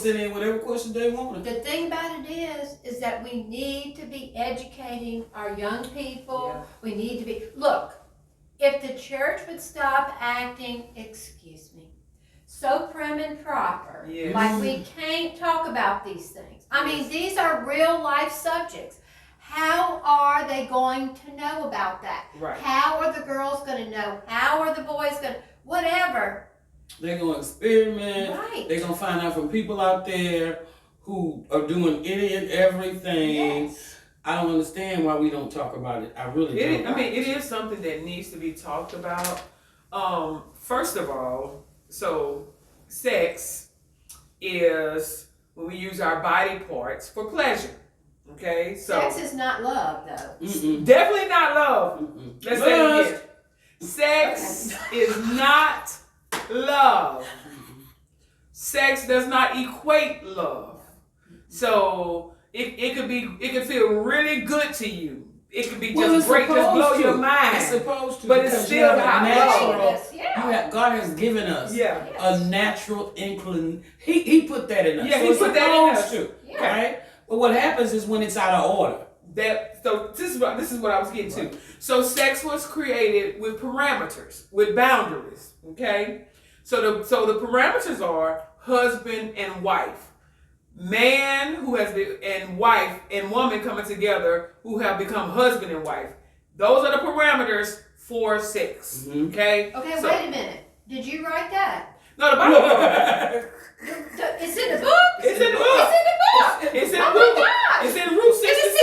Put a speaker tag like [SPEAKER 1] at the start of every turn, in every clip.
[SPEAKER 1] send in whatever questions they want.
[SPEAKER 2] The thing about it is that we need to be educating our young people.
[SPEAKER 3] Yeah.
[SPEAKER 2] We need to be, look, if the church would stop acting, excuse me, so prim and proper,
[SPEAKER 3] Yes.
[SPEAKER 2] like we can't talk about these things. I mean, these are real life subjects. How are they going to know about that?
[SPEAKER 3] Right.
[SPEAKER 2] How are the girls going to know? How are the boys going to, whatever.
[SPEAKER 1] They're going to experiment.
[SPEAKER 2] Right.
[SPEAKER 1] They're going to find out from people out there who are doing any and everything.
[SPEAKER 2] Yes.
[SPEAKER 1] I don't understand why we don't talk about it. I really don't.
[SPEAKER 3] I mean, it is something that needs to be talked about. First of all, so sex is when we use our body parts for pleasure. Okay, so
[SPEAKER 2] Sex is not love, though.
[SPEAKER 3] definitely not love. Let's say it again. Sex is not love. Sex does not equate love. So it could feel really good to you. It could be just great, just blow your mind.
[SPEAKER 1] It's supposed to,
[SPEAKER 3] but it's still not
[SPEAKER 1] natural.
[SPEAKER 2] Yeah.
[SPEAKER 1] God has given us a natural inclination. He put that in us.
[SPEAKER 3] Yeah,
[SPEAKER 1] so
[SPEAKER 3] he put that in us.
[SPEAKER 2] Yeah.
[SPEAKER 1] Right? But what happens is when it's out of order.
[SPEAKER 3] So this is what I was getting to. So sex was created with parameters, with boundaries. Okay, so the parameters are husband and wife, man who has been, and wife and woman coming together who have become husband and wife. Those are the parameters for sex. Okay.
[SPEAKER 2] Okay,
[SPEAKER 3] so,
[SPEAKER 2] wait a minute. Did you write that?
[SPEAKER 3] No, the Bible.
[SPEAKER 2] It's in the book.
[SPEAKER 3] It's in the book.
[SPEAKER 2] It's in the book.
[SPEAKER 3] It's in the
[SPEAKER 2] Oh
[SPEAKER 3] book.
[SPEAKER 2] my gosh.
[SPEAKER 3] It's in Route 66.
[SPEAKER 2] It's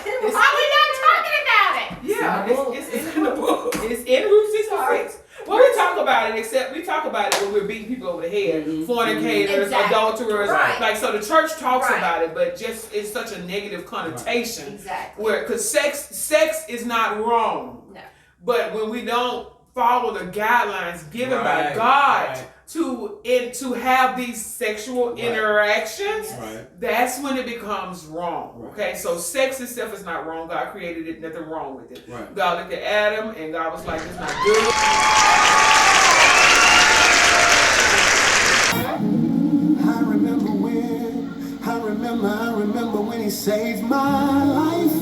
[SPEAKER 2] in the book. Why are we not talking about it?
[SPEAKER 3] Yeah, it's in the book. It's in Route 66. Well, we talk about it, except we talk about it when we're beating people over the head, fornicators, adulterers.
[SPEAKER 2] Right.
[SPEAKER 3] Like, so the church talks
[SPEAKER 2] Right.
[SPEAKER 3] about it, but just it's such a negative connotation.
[SPEAKER 2] Exactly.
[SPEAKER 3] Where, because sex is not wrong.
[SPEAKER 2] No.
[SPEAKER 3] But when we don't follow the guidelines given by
[SPEAKER 1] Right,
[SPEAKER 3] God
[SPEAKER 1] right.
[SPEAKER 3] to have these sexual interactions,
[SPEAKER 1] Right.
[SPEAKER 3] that's when it becomes wrong.
[SPEAKER 1] Right.
[SPEAKER 3] Okay, so sex itself is not wrong. God created it, nothing wrong with it.
[SPEAKER 1] Right.
[SPEAKER 3] God looked at Adam and God was like, it's not good.
[SPEAKER 4] I remember when he saved my life.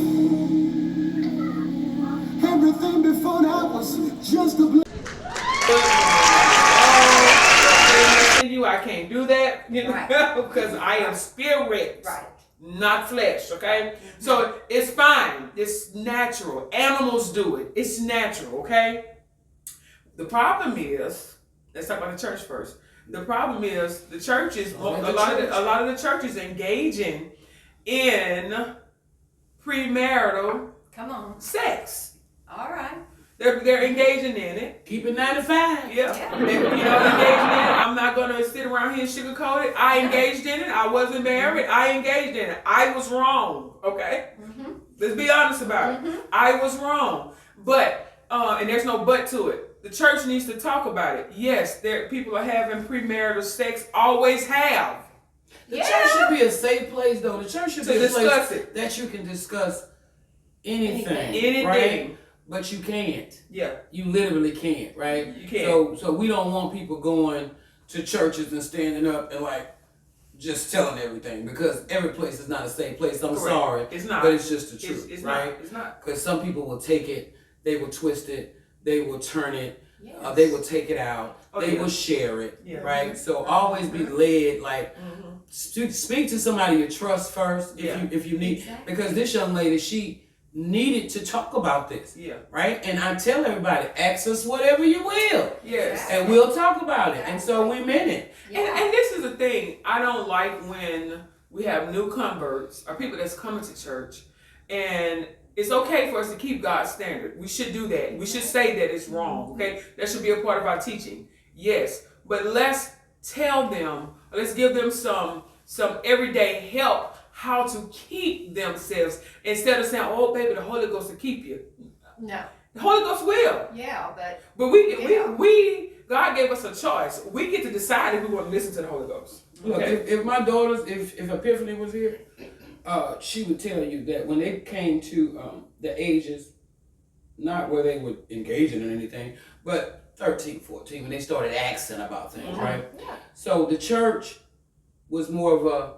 [SPEAKER 4] Everything before that was just a
[SPEAKER 3] I can't do that, you know, because I am spirit, not flesh, okay? So it's fine. It's natural. Animals do it. It's natural, okay? The problem is, let's talk about the church first. The problem is the churches, a lot of the churches engaging in premarital sex.
[SPEAKER 2] All right.
[SPEAKER 3] They're engaging in it.
[SPEAKER 1] Keep it 95.
[SPEAKER 3] Yeah. Engaging in it. I'm not gonna sit around here and sugarcoat it. I engaged in it. I wasn't married. I engaged in it. I was wrong. Okay. Let's be honest about it. I was wrong. But and there's no but to it. The church needs to talk about it. Yes, people are having premarital sex. Always have.
[SPEAKER 1] The church should be a safe place, though. The church should be a place that you can discuss anything. Right? But you can't.
[SPEAKER 3] Yeah.
[SPEAKER 1] You literally can't, right?
[SPEAKER 3] You can't.
[SPEAKER 1] So we don't want people going to churches and standing up and like just telling everything, because every place is not a safe place. I'm sorry.
[SPEAKER 3] It's not.
[SPEAKER 1] But it's just the truth,
[SPEAKER 3] it's
[SPEAKER 1] right?
[SPEAKER 3] Not. It's not.
[SPEAKER 1] Because some people will take it, they will twist it, they will turn it, they will take it out, they will share it, right? So always be led, like speak to somebody you trust first if you need, because this young lady, she needed to talk about this, right? And I tell everybody, ask us whatever you will, and we'll talk about it. And so we meant it.
[SPEAKER 3] And this is the thing, I don't like when we have new converts or people that's coming to church, and it's okay for us to keep God's standard. We should do that. We should say that it's wrong, okay? That should be a part of our teaching. Yes, but let's tell them, let's give them some everyday help how to keep themselves, instead of saying, oh baby, the Holy Ghost will keep you.
[SPEAKER 2] No.
[SPEAKER 3] The Holy Ghost will.
[SPEAKER 2] Yeah,
[SPEAKER 3] but we God gave us a choice. We get to decide if we want to listen to the Holy Ghost. Okay?
[SPEAKER 1] Look, if my daughters, if Epiphany was here, she would tell you that when they came to the ages, not where they were engaging in anything, but 13, 14, when they started asking about things, right? Yeah. So the church was more of a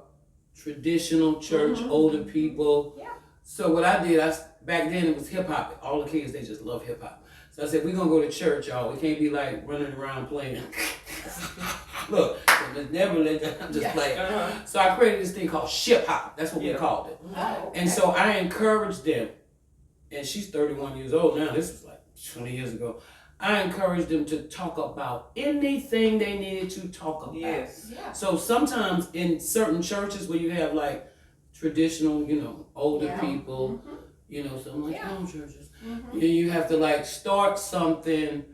[SPEAKER 1] traditional church, older people.
[SPEAKER 2] Yeah.
[SPEAKER 1] So what I did, back then it was hip hop. All the kids, they just love hip hop. So I said, we're gonna go to church, y'all. We can't be like running around playing. Look, never let them just play. So I created this thing called ship hop. That's what we called it.
[SPEAKER 2] Oh, okay.
[SPEAKER 1] And so I encouraged them, and she's 31 years old now. This was like 20 years ago. I encouraged them to talk about anything they needed to talk about.
[SPEAKER 3] Yes.
[SPEAKER 2] Yeah.
[SPEAKER 1] So sometimes in certain churches where you have like traditional, older people, some like home churches, you have to like start something,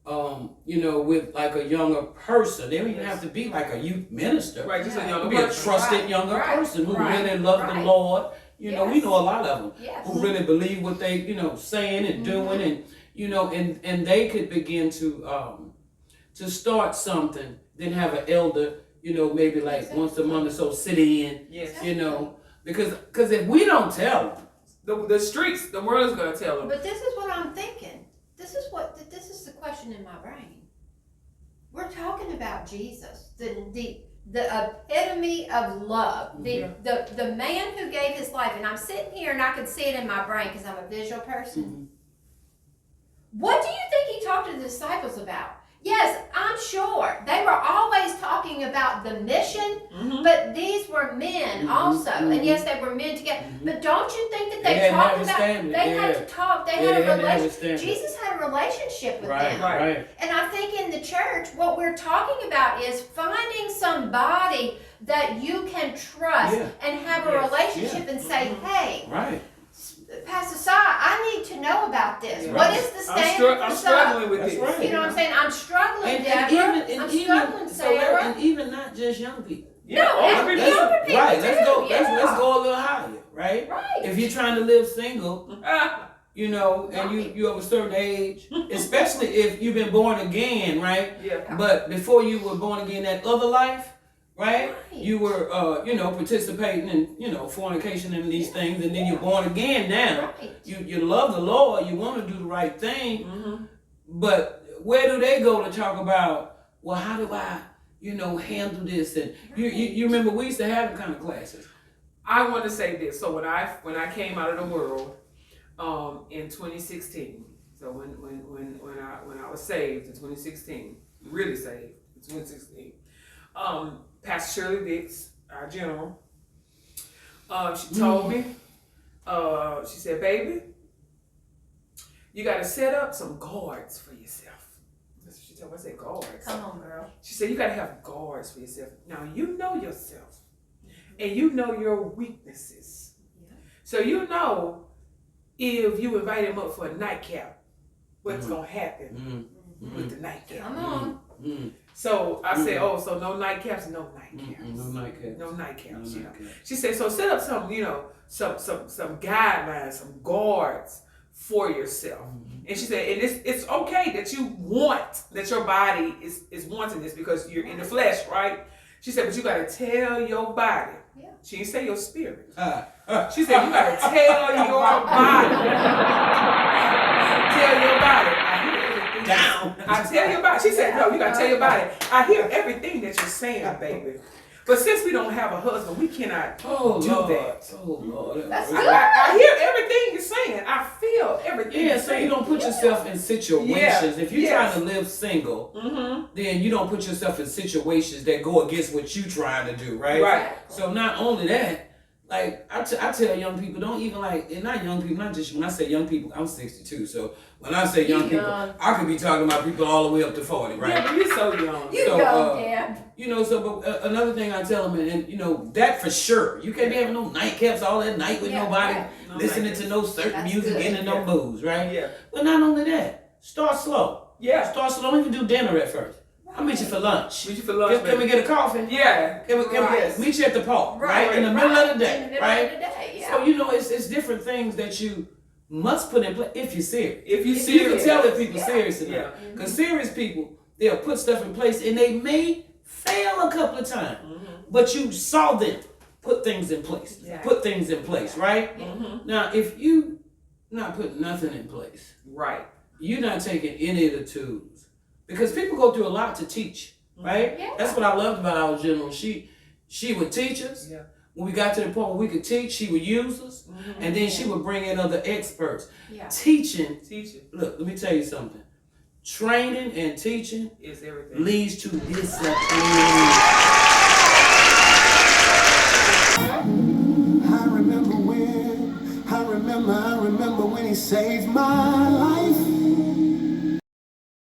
[SPEAKER 1] with like a younger person. They don't even have to be like a youth minister.
[SPEAKER 3] Right, just a younger
[SPEAKER 1] be a
[SPEAKER 3] person.
[SPEAKER 1] trusted younger person who really loves the Lord. We know a lot of them who really believe what they, saying and doing, and and they could begin to start something, then have an elder, maybe like once a month or so sit in, because if we don't tell them,
[SPEAKER 3] the streets, the world's gonna tell them.
[SPEAKER 2] But this is what I'm thinking. This is the question in my brain. We're talking about Jesus, the epitome of love, the man who gave his life, and I'm sitting here and I can see it in my brain because I'm a visual person. What do you think he talked to the disciples about? Yes, I'm sure they were always talking about the mission, but these were men also, and yes, they were men together. But don't you think that they talked about? They had to talk. They had a relationship. Jesus had a relationship with them,
[SPEAKER 1] right?
[SPEAKER 2] And I think in the church, what we're talking about is finding somebody that you can trust and have a relationship and say, "Hey,
[SPEAKER 1] right.
[SPEAKER 2] Pastor Sai, I need to know about this. What is the standard
[SPEAKER 3] I'm struggling with this.
[SPEAKER 1] Right.
[SPEAKER 2] You know what I'm saying? I'm struggling,
[SPEAKER 1] Deborah.
[SPEAKER 2] I'm struggling, Sarah.
[SPEAKER 1] And even not just young people.
[SPEAKER 2] No, older people
[SPEAKER 1] Right.
[SPEAKER 2] too.
[SPEAKER 1] Let's go a little higher, right?
[SPEAKER 2] Right.
[SPEAKER 1] If you're trying to live single, and you of a certain age, especially if you've been born again, right?
[SPEAKER 3] Yeah.
[SPEAKER 1] But before you were born again, that other life, right? You were, participating in, fornication and these things, and then you're born again now.
[SPEAKER 2] Right.
[SPEAKER 1] You love the Lord, you want to do the right thing, but where do they go to talk about, well, how do I, handle this? And you remember we used to have them kind of classes.
[SPEAKER 3] I want to say this. So when I came out of the world, in 2016, so when I was saved in 2016, really saved in 2016, Pastor Shirley Dix, our general, she told me, she said, baby, you got to set up some guards for yourself. That's what she told me. I said, guards.
[SPEAKER 2] Come on, girl.
[SPEAKER 3] She said, you got to have guards for yourself. Now, you know yourself, and you know your weaknesses.
[SPEAKER 2] Yeah.
[SPEAKER 3] So you know if you invite him up for a nightcap, what's going to happen with the nightcap.
[SPEAKER 2] Come on.
[SPEAKER 3] So I said, so no nightcaps? No nightcaps.
[SPEAKER 1] No nightcaps.
[SPEAKER 3] No nightcaps.
[SPEAKER 1] No nightcaps.
[SPEAKER 3] She said, so set up some, some guidelines, some guards for yourself. And she said, and it's okay that you want, that your body is wanting this because you're in the flesh, right? She said, but you got to tell your body.
[SPEAKER 2] Yeah.
[SPEAKER 3] She didn't say your spirit. She said, you got to tell your body. Tell your body. I hear everything.
[SPEAKER 1] Down.
[SPEAKER 3] I tell your body. She said, no, you got to tell your body. I hear everything that you're saying, baby. But since we don't have a husband, we cannot do that.
[SPEAKER 1] Oh, Lord.
[SPEAKER 2] That's good.
[SPEAKER 3] I hear everything you're saying. I feel everything you're
[SPEAKER 1] so
[SPEAKER 3] saying.
[SPEAKER 1] you don't put yourself in situations. If you're trying to live single, then you don't put yourself in situations that go against what you're trying to do, right?
[SPEAKER 3] Right.
[SPEAKER 1] So not only that, like I tell young people, don't even and not young people, not just when I say young people, I'm 62, so when I say young people, I could be talking about people all the way up to 40, right?
[SPEAKER 3] Yeah, but you're so young.
[SPEAKER 2] You go, Deb.
[SPEAKER 1] But another thing I tell them, and that for sure, you can't be having no nightcaps all that night with nobody listening to no certain music, getting no booze, right?
[SPEAKER 3] Yeah.
[SPEAKER 1] But not only that, start slow.
[SPEAKER 3] Yeah.
[SPEAKER 1] Start slow. Don't even do dinner at first. I'll meet you for lunch.
[SPEAKER 3] Meet you for lunch.
[SPEAKER 1] Can we get a coffee?
[SPEAKER 3] Yeah.
[SPEAKER 1] Can we meet you at the park, right? In the middle of the day, right? So it's different things that you must put in place if you're serious.
[SPEAKER 3] If you're
[SPEAKER 1] You
[SPEAKER 3] serious.
[SPEAKER 1] can tell if people serious or not. Because serious people, they'll put stuff in place and they may fail a couple of times, but you saw them put things in place. Put things in place, right? Now, if you not putting nothing in place,
[SPEAKER 3] right,
[SPEAKER 1] you're not taking any of the tools. Because people go through a lot to teach, right?
[SPEAKER 2] Yeah.
[SPEAKER 1] That's what I loved about our general. She She would teach us.
[SPEAKER 3] Yeah.
[SPEAKER 1] When we got to the point where we could teach, she would use us. And then she would bring in other experts.
[SPEAKER 2] Yeah.
[SPEAKER 1] Teaching.
[SPEAKER 3] Look,
[SPEAKER 1] let me tell you something. Training and teaching
[SPEAKER 3] is everything.
[SPEAKER 1] Leads to discipline.
[SPEAKER 4] I remember when he saved my life.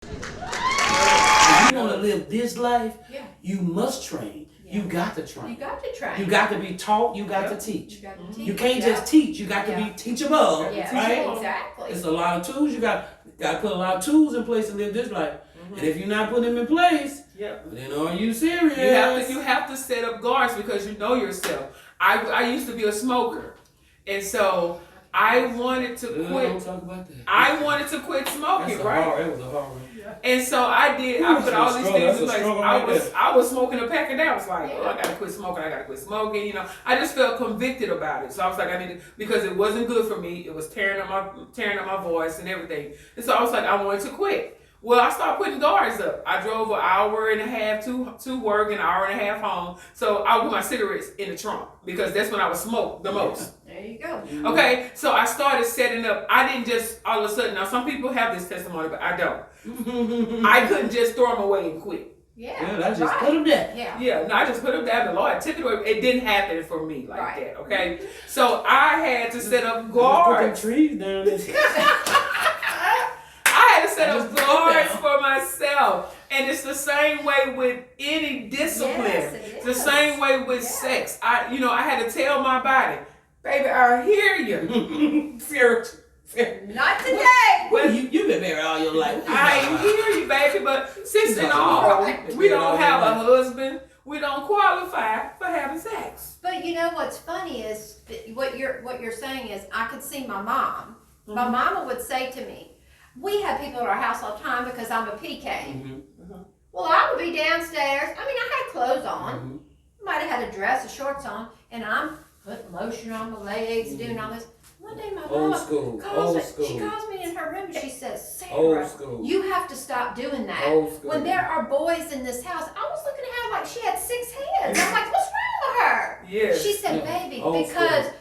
[SPEAKER 1] If you want to live this life, you must train. You got to train.
[SPEAKER 2] You got to train.
[SPEAKER 1] You got to be taught. You got to teach.
[SPEAKER 2] You got to teach.
[SPEAKER 1] You can't just teach. You got to be teachable.
[SPEAKER 2] Yeah.
[SPEAKER 1] Right?
[SPEAKER 2] Exactly.
[SPEAKER 1] It's a lot of tools. You got to put a lot of tools in place to live this life. And if you're not putting them in place, then are you serious?
[SPEAKER 3] You have to set up guards because you know yourself. I used to be a smoker, and so I wanted to quit.
[SPEAKER 1] Don't talk about that.
[SPEAKER 3] I wanted to quit smoking, right?
[SPEAKER 1] It was a hard one.
[SPEAKER 3] And so I did. I put all these things in place. I was smoking a pack a day. I was like, I gotta quit smoking. I gotta quit smoking. You know, I just felt convicted about it. So I was like, I needed, because it wasn't good for me. It was tearing up my voice and everything. And so I was like, I wanted to quit. Well, I started putting guards up. I drove an hour and a half to work, an hour and a half home. So I would put my cigarettes in the trunk because that's when I would smoke the most.
[SPEAKER 2] There you go.
[SPEAKER 3] Okay, so I started setting up. I didn't just all of a sudden. Now some people have this testimony, but I don't. I couldn't just throw them away and quit.
[SPEAKER 2] Yeah,
[SPEAKER 1] I just put them down.
[SPEAKER 3] No, I just put them down. The Lord took it away. It didn't happen for me like that. Okay, so I had to set up guards.
[SPEAKER 1] Put them trees down.
[SPEAKER 3] I had to set up guards for myself. And it's the same way with any discipline.
[SPEAKER 2] Yes,
[SPEAKER 3] it's the same way with sex. I had to tell my body, baby, I hear you.
[SPEAKER 2] Not today.
[SPEAKER 1] Well, you've been married all your life.
[SPEAKER 3] I hear you, baby, but since and all, we don't have a husband. We don't qualify for having sex.
[SPEAKER 2] But you know what's funny is what you're saying is I could see my mom. My mama would say to me, we have people at our house all the time because I'm a PK. Well, I would be downstairs. I mean, I had clothes on. Might have had a dress, a shorts on, and I'm putting lotion on my legs, doing all this. One day my mama calls me. She calls me in her room and she says, Sarah, you have to stop doing that. When there are boys in this house, I was looking at her like she had 6 heads. I'm like, what's wrong with her?
[SPEAKER 3] Yes.
[SPEAKER 2] She said, baby, because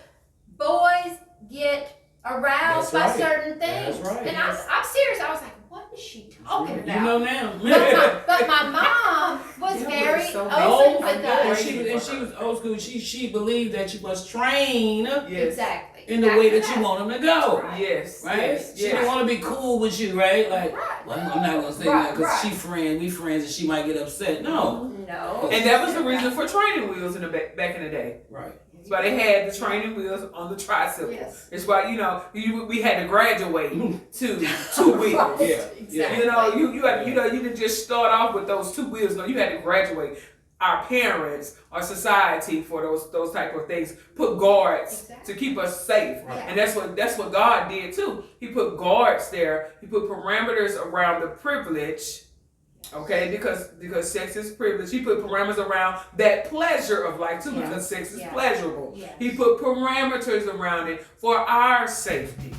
[SPEAKER 2] boys get aroused by certain things.
[SPEAKER 1] That's right.
[SPEAKER 2] And I'm serious. I was like, what is she talking about?
[SPEAKER 1] You know now.
[SPEAKER 2] But my mom was very open with that.
[SPEAKER 1] And she was old school. She believed that you must train
[SPEAKER 2] Exactly.
[SPEAKER 1] in the way that you want them to go.
[SPEAKER 2] Right.
[SPEAKER 3] Yes.
[SPEAKER 1] Right? She didn't want to be cool with you, right? Like, well, I'm not going to say that because we friends and she might get upset. No.
[SPEAKER 3] And that was the reason for training wheels in the back in the day.
[SPEAKER 1] Right.
[SPEAKER 3] That's why they had the training wheels on the tricycle.
[SPEAKER 2] Yes.
[SPEAKER 3] It's why, we had to graduate to 2 wheels.
[SPEAKER 2] Exactly.
[SPEAKER 3] You didn't just start off with those 2 wheels. No, you had to graduate. Our parents, our society, for those type of things, put guards to keep us safe, and that's what God did too. He put guards there. He put parameters around the privilege, okay, because sex is privilege. He put parameters around that pleasure of life too, because sex is pleasurable. He put parameters around it for our safety.